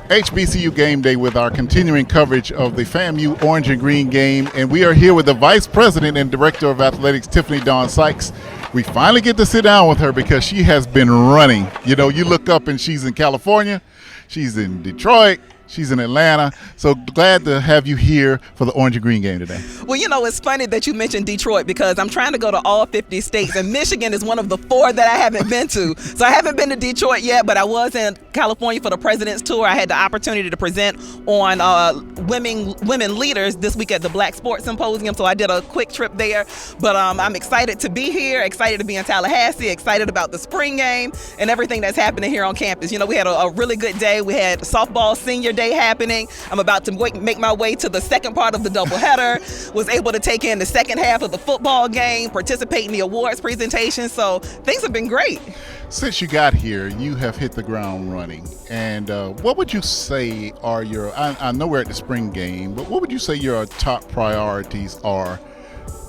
HBCU Game Day with our continuing coverage of the FAMU Orange and Green game, and we are here with the Vice President and Director of Athletics, Tiffani Dawn Sykes. We finally get to sit down with her because she has been running. You know, you look up and she's in California, she's in Detroit, she's in Atlanta. So glad to have you here for the Orange and Green game today. Well, you know, it's funny that you mentioned Detroit because I'm trying to go to all 50 states, and Michigan is one of the 4 that I haven't been to. So I haven't been to Detroit yet, but I was in California for the President's Tour. I had the opportunity to present on women leaders this week at the Black Sports Symposium, so I did a quick trip there. But I'm excited to be here, excited to be in Tallahassee, excited about the spring game and everything that's happening here on campus. You know, we had a really good day. We had softball senior day happening. I'm about to make my way to the second part of the doubleheader. Was able to take in the second half of the football game, participate in the awards presentation. So things have been great. Since you got here, you have hit the ground running. And what would you say are your, I know we're at the spring game, but what would you say your top priorities are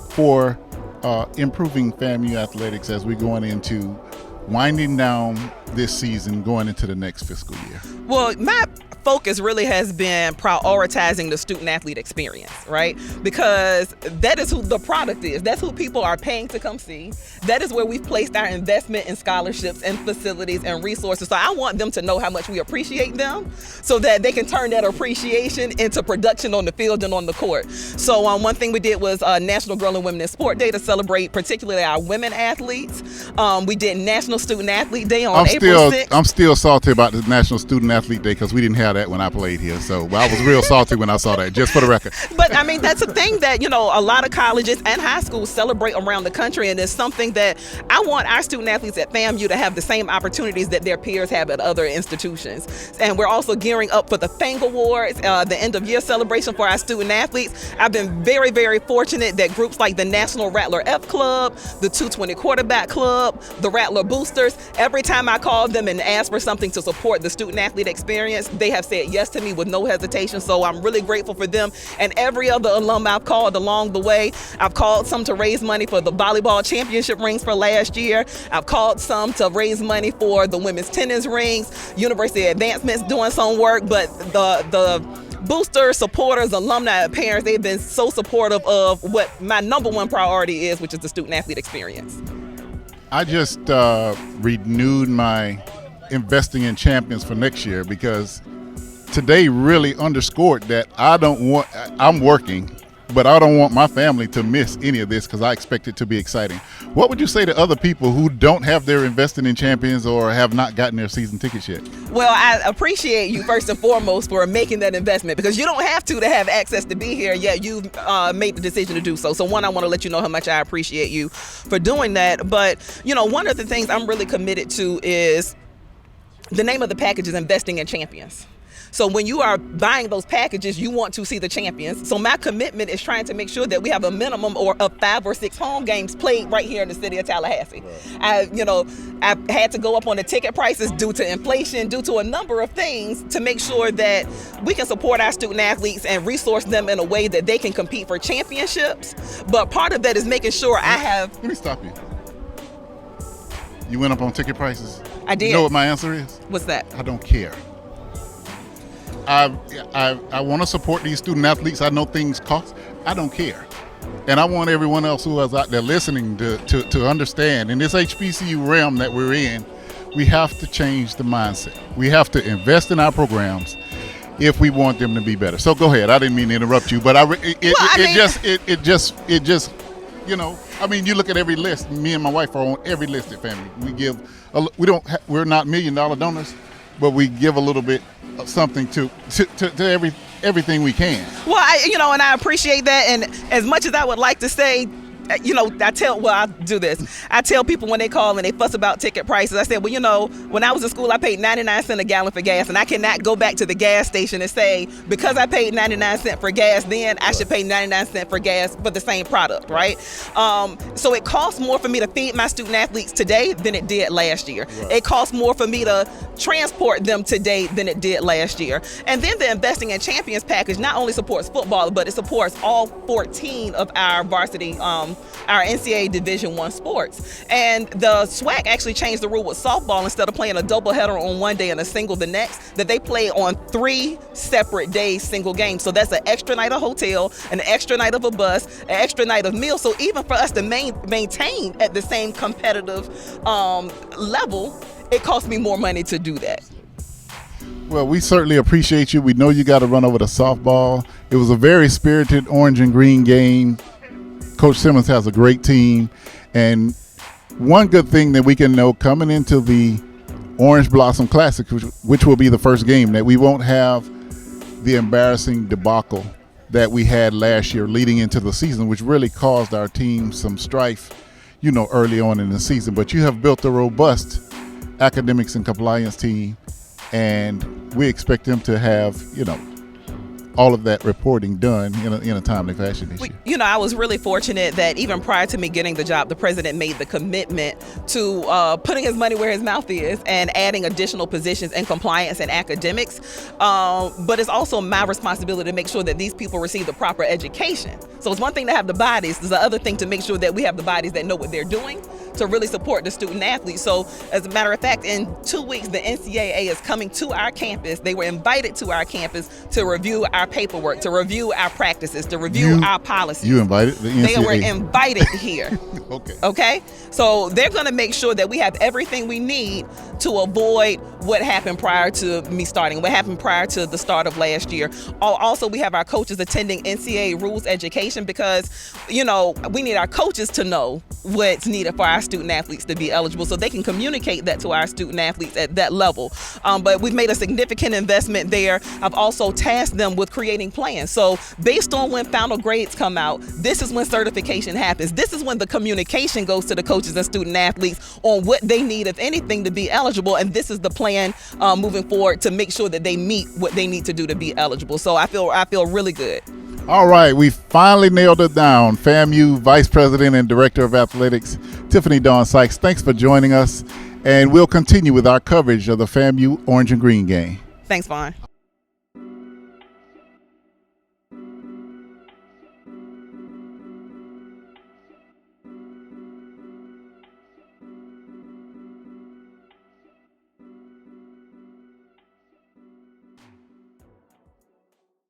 for improving FAMU athletics as we're going into winding down this season, going into the next fiscal year? Well, my focus really has been prioritizing the student-athlete experience, right? Because that is who the product is. That's who people are paying to come see. That is where we've placed our investment in scholarships and facilities and resources. So I want them to know how much we appreciate them so that they can turn that appreciation into production on the field and on the court. So one thing we did was National Girl and Women in Sport Day to celebrate particularly our women athletes. We did National Student Athlete Day on April 6th. I'm still salty about the National Student Athlete Day because we didn't have that when I played here. So I was real salty when I saw that, just for the record. But I mean, that's a thing that, you know, a lot of colleges and high schools celebrate around the country, and it's something that I want our student athletes at FAMU to have the same opportunities that their peers have at other institutions. And we're also gearing up for the FANG Awards, the end of year celebration for our student athletes. I've been very, very fortunate that groups like the National Rattler F Club, the 220 Quarterback Club, the Rattler Boosters, every time I call them and ask for something to support the student athlete experience, they have said yes to me with no hesitation. So I'm really grateful for them and every other alum I've called along the way. I've called some to raise money for the volleyball championship rings for last year. I've called some to raise money for the women's tennis rings. University Advancement's doing some work, but the boosters, supporters, alumni, parents, they've been so supportive of what my number one priority is, which is the student athlete experience. I just renewed my investing in champions for next year because today really underscored that I'm working, but I don't want my family to miss any of this because I expect it to be exciting. What would you say to other people who don't have their investing in champions or have not gotten their season tickets yet? Well, I appreciate you first and foremost for making that investment because you don't have to have access to be here, yet you've made the decision to do so. So one, I want to let you know how much I appreciate you for doing that. But, you know, one of the things I'm really committed to is the name of the package is Investing in Champions. So when you are buying those packages, you want to see the champions. So my commitment is trying to make sure that we have a minimum of 5 or 6 home games played right here in the city of Tallahassee. I've had to go up on the ticket prices due to inflation, due to a number of things to make sure that we can support our student athletes and resource them in a way that they can compete for championships. But part of that is making sure I have... Let me stop you. You went up on ticket prices? I did. You know what my answer is? What's that? I don't care. I want to support these student athletes. I know things cost. I don't care. And I want everyone else who is out there listening to understand, in this HBCU realm that we're in, we have to change the mindset. We have to invest in our programs if we want them to be better. So go ahead. I didn't mean to interrupt you, but it just you know, I mean, you look at every list. Me and my wife are on every list at FAMU. We're not $1 million donors, but we give a little bit of something to everything we can. Well, I appreciate that. And as much as I would like to say, I tell people when they call and they fuss about ticket prices, I said, well, when I was in school, I paid 99 cents a gallon for gas, and I cannot go back to the gas station and say, because I paid 99 cents for gas then, I should pay 99 cents for gas for the same product, right? So it costs more for me to feed my student athletes today than it did last year. Right. It costs more for me to transport them today than it did last year. And then the Investing in Champions package not only supports football, but it supports all 14 of our varsity our NCAA Division I sports. And the SWAC actually changed the rule with softball. Instead of playing a doubleheader on one day and a single the next, that they play on 3 separate days, single games. So that's an extra night of hotel, an extra night of a bus, an extra night of meals. So even for us to maintain at the same competitive level, it costs me more money to do that. Well, we certainly appreciate you. We know you got to run over to softball. It was a very spirited orange and green game. Coach Simmons has a great team. And one good thing that we can know coming into the Orange Blossom Classic, which will be the first game, that we won't have the embarrassing debacle that we had last year leading into the season, which really caused our team some strife, early on in the season. But you have built a robust academics and compliance team, and we expect them to have, all of that reporting done in a timely fashion this year. I was really fortunate that even prior to me getting the job, the president made the commitment to putting his money where his mouth is and adding additional positions in compliance and academics. But it's also my responsibility to make sure that these people receive the proper education. So it's one thing to have the bodies, it's the other thing to make sure that we have the bodies that know what they're doing to really support the student athletes. So as a matter of fact, in 2 weeks, the NCAA is coming to our campus. They were invited to our campus to review our paperwork, to review our practices, to review our policies. You invited the NCAA? They were invited here. Okay? So they're going to make sure that we have everything we need to avoid what happened prior to me starting, what happened prior to the start of last year. Also, we have our coaches attending NCAA rules education because, we need our coaches to know what's needed for our student athletes to be eligible so they can communicate that to our student athletes at that level. But we've made a significant investment there. I've also tasked them with creating plans. So based on when final grades come out, this is when certification happens. This is when the communication goes to the coaches and student athletes on what they need, if anything, to be eligible. And this is the plan moving forward to make sure that they meet what they need to do to be eligible. So I feel really good. All right, we finally nailed it down. FAMU Vice President and Director of Athletics, Tiffani Dawn Sykes, thanks for joining us. And we'll continue with our coverage of the FAMU Orange and Green game. Thanks, Vaughn.